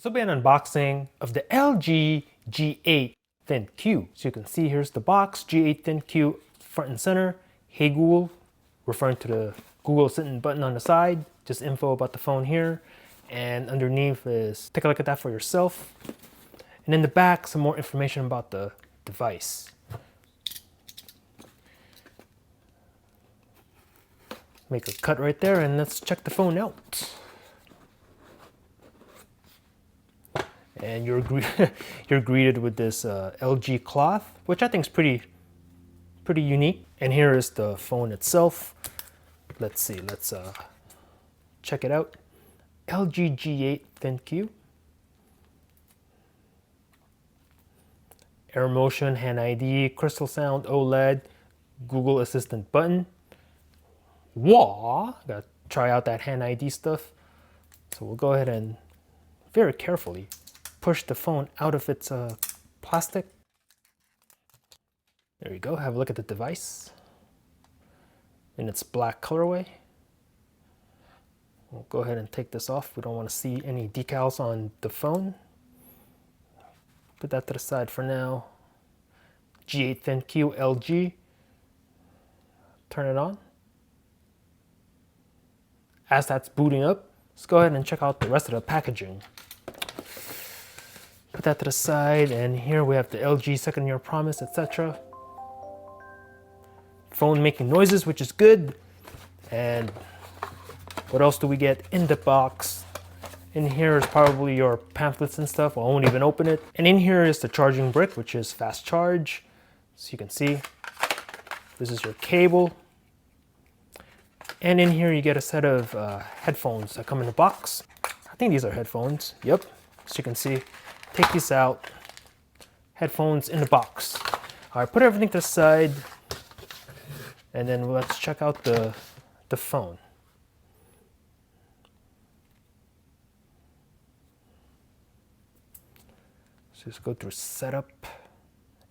This will be an unboxing of the LG G8 ThinQ. So you can see here's the box, G8 ThinQ front and center. Hey Google, referring to the Google Assistant button on the side. Just info about the phone here. And underneath is, take a look at that for yourself. And in the back, some more information about the device. Make a cut right there and let's check the phone out. And you're greeted with this LG cloth, which I think is pretty unique. And here is the phone itself. Let's see, let's check it out. LG G8 ThinQ. Air motion, hand ID, crystal sound, OLED, Google Assistant button. Wah! Gotta try out that hand ID stuff. So we'll go ahead and very carefully push the phone out of its plastic. There you go, have a look at the device in its black colorway. We'll go ahead and take this off. We don't want to see any decals on the phone. Put that to the side for now. G8 ThinQ LG. Turn it on. As that's booting up, let's go ahead and check out the rest of the packaging. Put that to the side, and here we have the LG second year promise, etc. Phone making noises, which is good. And what else do we get in the box? In here is probably your pamphlets and stuff. I won't even open it. And in here is the charging brick, which is fast charge. So you can see, this is your cable. And in here you get a set of headphones that come in the box. I think these are headphones. Yep. So you can see, take these out. Headphones in the box. All right, put everything to the side. And then let's check out the phone. So just go through setup.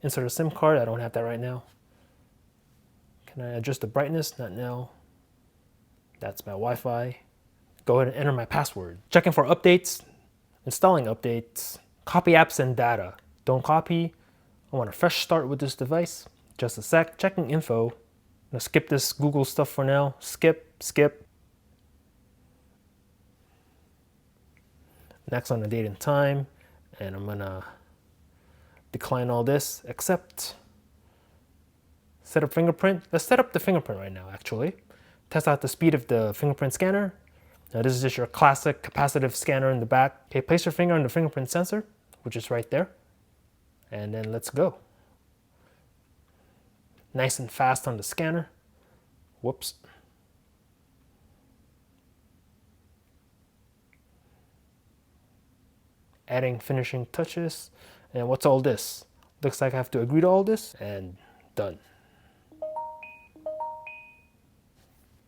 Insert a SIM card. I don't have that right now. Can I adjust the brightness? Not now. That's my Wi-Fi. Go ahead and enter my password. Checking for updates, installing updates, copy apps and data. Don't copy. I want a fresh start with this device. Just a sec. Checking info. I'm gonna skip this Google stuff for now. Skip. Next on the date and time. And I'm gonna decline all this, accept. Set up fingerprint. Let's set up the fingerprint right now, actually. Test out the speed of the fingerprint scanner. Now this is just your classic capacitive scanner in the back. Okay, place your finger on the fingerprint sensor, which is right there. And then let's go. Nice and fast on the scanner. Whoops. Adding finishing touches. And what's all this? Looks like I have to agree to all this, and done.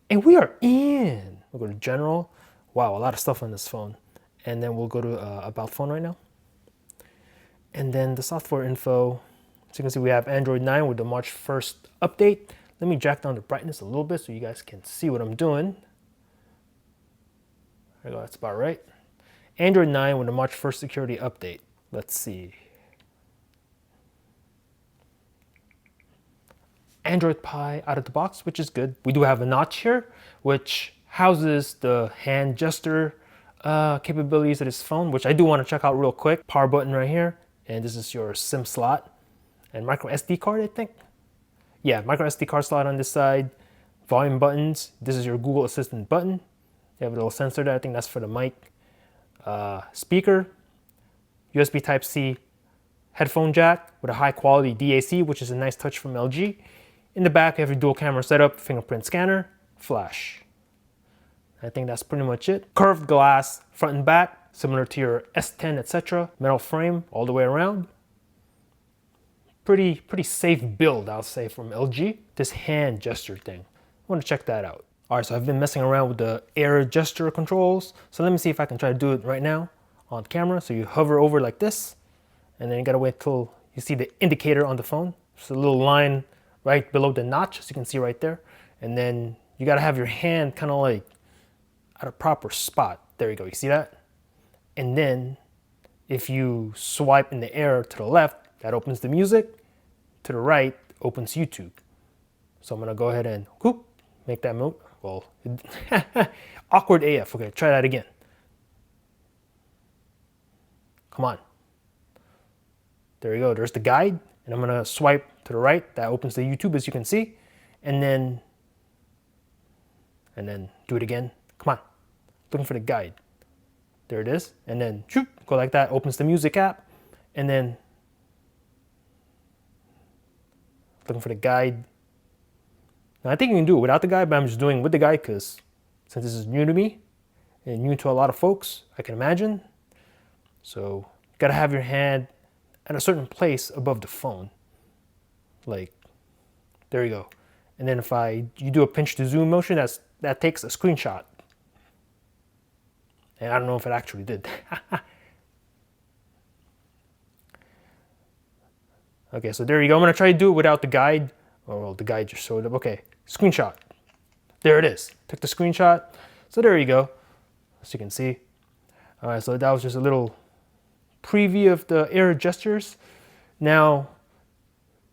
And we are in. We'll go to general. Wow, a lot of stuff on this phone. And then we'll go to about phone right now. And then the software info. So you can see we have Android 9 with the March 1st update. Let me jack down the brightness a little bit so you guys can see what I'm doing. There we go, that's about right. Android 9 with the March 1st security update. Let's see. Android Pie out of the box, which is good. We do have a notch here, which houses the hand gesture capabilities of this phone, which I do want to check out real quick. Power button right here, and this is your SIM slot. And micro SD card, I think. Yeah, micro SD card slot on this side. Volume buttons. This is your Google Assistant button. You have a little sensor there. I think that's for the mic. Speaker. USB Type-C headphone jack with a high quality DAC, which is a nice touch from LG. In the back, you have your dual camera setup, fingerprint scanner, flash. I think that's pretty much it. Curved glass front and back, similar to your S10, etc. Metal frame all the way around. Pretty safe build, I'll say, from LG. This hand gesture thing, I want to check that out. All right, so I've been messing around with the air gesture controls. So let me see if I can try to do it right now on camera. So you hover over like this, and then you gotta wait till you see the indicator on the phone. It's a little line right below the notch, as you can see right there. And then you gotta have your hand kind of like at a proper spot. There you go, you see that? And then If you swipe in the air to the left, that opens the music. To the right, opens YouTube. So I'm gonna go ahead and whoop, make that move. Well, awkward AF. Okay, try that again. Come on. There you go. There's the guide. And I'm gonna swipe to the right. That opens the YouTube, as you can see. And then do it again. Come on. Looking for the guide. There it is. And then shoot, go like that. Opens the music app. And then looking for the guide. Now I think you can do it without the guide, but I'm just doing it with the guide because since this is new to me and new to a lot of folks, I can imagine. So you gotta have your hand at a certain place above the phone. Like, there you go. And then if you do a pinch to zoom motion, that takes a screenshot. And I don't know if it actually did. Okay, so there you go. I'm gonna try to do it without the guide. Oh, well, the guide just showed up. Okay, screenshot. There it is. Took the screenshot. So there you go, as you can see. All right, so that was just a little preview of the air gestures. Now,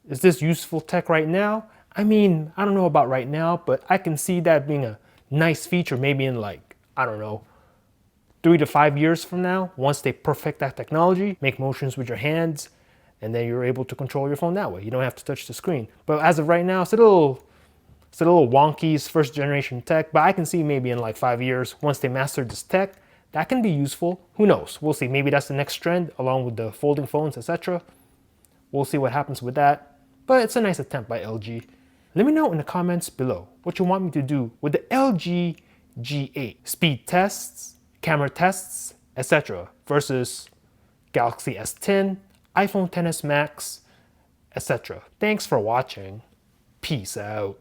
is this useful tech right now? I mean, I don't know about right now, but I can see that being a nice feature maybe in like, I don't know, 3 to 5 years from now, once they perfect that technology, make motions with your hands, and then you're able to control your phone that way. You don't have to touch the screen. But as of right now, it's a little wonky. It's first generation tech, but I can see maybe in like 5 years, once they master this tech, that can be useful. Who knows? We'll see. Maybe that's the next trend along with the folding phones, etc. We'll see what happens with that. But it's a nice attempt by LG. Let me know in the comments below what you want me to do with the LG G8 speed tests, camera tests, etc. versus Galaxy S10, iPhone XS Max, etc. Thanks for watching. Peace out.